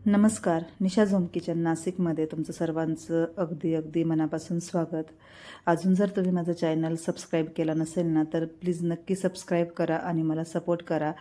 नमस्कार. निशा zone kitchen नाशिकमध्ये तुमचं सर्वांचं अगदी मनापासून स्वागत. अजून जर तुम्ही माझं चॅनल सबस्क्राईब केला नसेल ना, तर प्लीज नक्की सबस्क्राईब करा आणि मला सपोर्ट करा.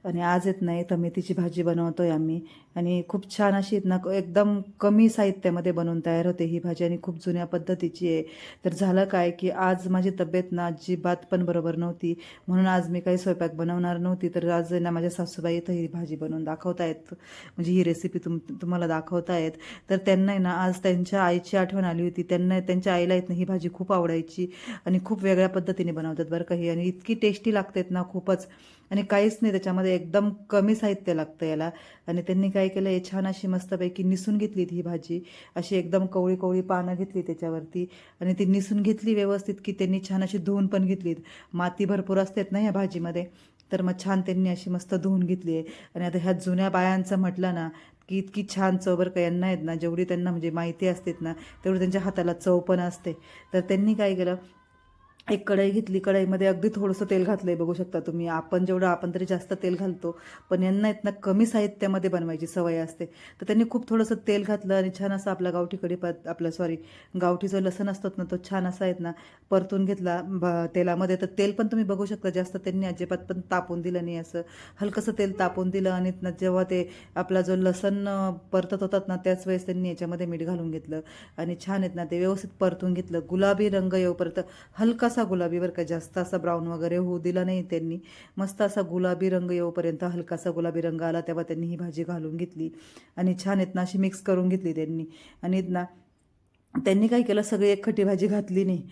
आणि आज येत नाही तर मेथीची भाजी बनवतोय आम्ही आणि खूप छान अशी आहेत ना, एकदम कमी साहित्यामध्ये बनवून तयार होते ही भाजी आणि खूप जुन्या पद्धतीची आहे. तर झालं काय की आज माझी तब्येत ना अजिबात पण बरोबर नव्हती, म्हणून आज मी काही स्वयंपाक बनवणार नव्हती. तर आज ना माझ्या सासूबाई इथं ही भाजी बनवून दाखवतायत, म्हणजे ही रेसिपी तुम्हाला दाखवतायत. तर त्यांना आहे ना आज त्यांच्या आईची आठवण आली होती. त्यांना त्यांच्या आईला येत ना ही भाजी खूप आवडायची आणि खूप वेगळ्या पद्धतीने बनवतात बरं का ही, आणि इतकी टेस्टी लागतात ना खूपच. आणि काहीच नाही त्याच्यामध्ये, एकदम कमी साहित्य लागतं याला. आणि त्यांनी काय केलं, हे छान अशी मस्तपैकी निसून घेतली ही भाजी. अशी एकदम कवळी कवळी पानं घेतली त्याच्यावरती आणि ती निसून घेतली व्यवस्थित, की त्यांनी छान अशी धुवून पण घेतलीत. माती भरपूर असतात ना ह्या भाजीमध्ये, तर मग छान त्यांनी अशी मस्त धुवून घेतली आहे. आणि आता ह्या जुन्या बायांचं म्हटलं ना की इतकी छान चव बरं का यांना आहेत ना, जेवढी त्यांना म्हणजे माहिती असते ना तेवढी त्यांच्या हाताला चव पण असते. तर त्यांनी काय केलं, एक कढई घेतली, कढईमध्ये अगदी थोडंसं तेल घातलंय, बघू शकता तुम्ही. आपण तरी जास्त तेल घालतो, पण यांना इतना कमी साहित्यामध्ये बनवायची सवय असते. तर त्यांनी खूप थोडंसं तेल घातलं आणि छान असं आपला गावठी गावठी जो लसण असतो ना, तो छान असा आहेत ना परतून घेतला तेलामध्ये. तर तेल पण तुम्ही बघू शकता, जास्त त्यांनी अजिबात पण तापून दिलं नाही, असं हलकंसं तेल तापून दिलं. आणि जेव्हा ते आपला जो लसण परतत होतात ना, त्याच वेळेस त्यांनी याच्यामध्ये मीठ घालून घेतलं आणि छान आहेत ना ते व्यवस्थित परतून घेतलं. गुलाबी रंग येऊपर्यंत, हलकासा गुलाबी बरं का, जास्त असा ब्राऊन वगैरे होऊ दिला नाही त्यांनी. मस्त असा गुलाबी रंग येऊपर्यंत, हलकासा गुलाबी रंग आला तेव्हा त्यांनी ही भाजी घालून घेतली आणि छान आहेत ना अशी मिक्स करून घेतली त्यांनी. आणि ना त्यांनी काय केलं, सगळी एकखट्टी भाजी घातली नाही.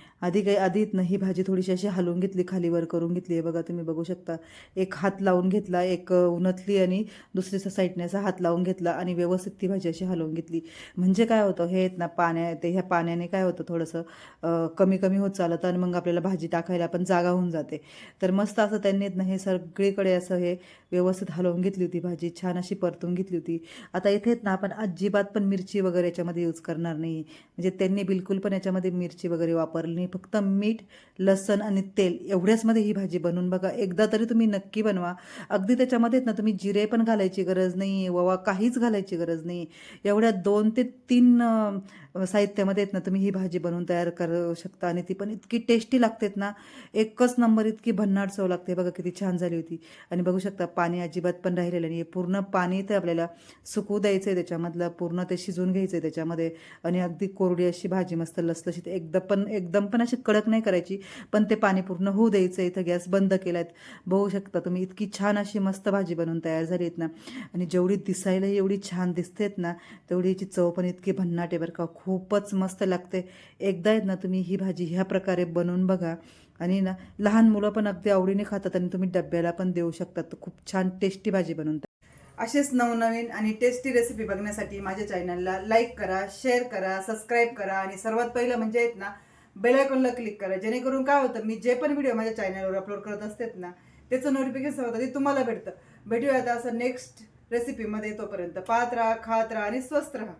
आधीत ना ही भाजी थोडीशी अशी हलवून घेतली, खालीवर करून घेतली आहे बघा, तुम्ही बघू शकता. एक हात लावून घेतला, एक उन्हतली आणि दुसरी साईडने असा हात लावून घेतला आणि व्यवस्थित ती भाजी अशी हलवून घेतली. म्हणजे काय होतं, हे ना ह्या पाण्याने काय होतं, थोडंसं कमी कमी होत चालतं आणि मग आपल्याला भाजी टाकायला पण जागा होऊन जाते. तर मस्त असं त्यांनी ना हे सगळीकडे असं हे व्यवस्थित हलवून घेतली होती भाजी, छान अशी परतून घेतली होती. आता इथेच ना आपण अजिबात पण मिरची वगैरे याच्यामध्ये यूज करणार नाही, म्हणजे त्यांनी बिलकुल पण याच्यामध्ये मिरची वगैरे वापरली नाही. फक्त मीठ, लसण आणि तेल एवढ्याचमध्ये ही भाजी बनवून बघा. एकदा तरी तुम्ही नक्की बनवा. अगदी त्याच्यामध्ये ना तुम्ही जिरे पण घालायची गरज नाही, ओवा काहीच घालायची गरज नाही. एवढ्या 2 ते 3 साहित्यामध्ये आहेत ना तुम्ही ही भाजी बनवून तयार करू शकता आणि ती पण इतकी टेस्टी लागतेत ना, एकच नंबर, इतकी भन्नाट चव लागते. बघा किती छान झाली होती. आणि बघू शकता पाणी अजिबात पण राहिलेलं नाही, पूर्ण पाणी ते आपल्याला सुकू द्यायचं आहे, त्याच्यामधलं पूर्ण ते शिजून घ्यायचं आहे त्याच्यामध्ये. आणि अगदी कोरडी अशी भाजी मस्त लसलशीत, एकदम पण अशी कडक नाही करायची, पण ते पाणी पूर्ण होऊ द्यायचं. इथं गॅस बंद केलाय, बघू शकता तुम्ही. इतकी छान अशी मस्त भाजी बनवून तयार झाली आहेत ना, आणि जेवढी दिसायला एवढी छान दिसतेत ना, तेवढी याची चव पण इतकी भन्नाट आहे बरं का, खूपच मस्त लागते. एकदा आहेत ना तुम्ही ही भाजी ह्या प्रकारे बनवून बघा. आणि ना लहान मुलं पण अगदी आवडीने खातात आणि तुम्ही डब्याला पण देऊ शकतात. तर खूप छान टेस्टी भाजी बनवून. असेच नवनवीन आणि टेस्टी रेसिपी बघण्यासाठी माझ्या चॅनलला लाईक करा, शेअर करा, सबस्क्राईब करा आणि सर्वात पहिलं म्हणजे आहेत ना बेल आयकॉनला क्लिक करा, जेणेकरून काय होतं, मी जे पण व्हिडिओ माझ्या चॅनलवर अपलोड करत असते ना, त्याचं नोटिफिकेशन होतं, ते तुम्हाला भेटतं. भेटूया आता असं नेक्स्ट रेसिपीमध्ये. तोपर्यंत पाहत राहा, खात राहा आणि स्वस्त राहा.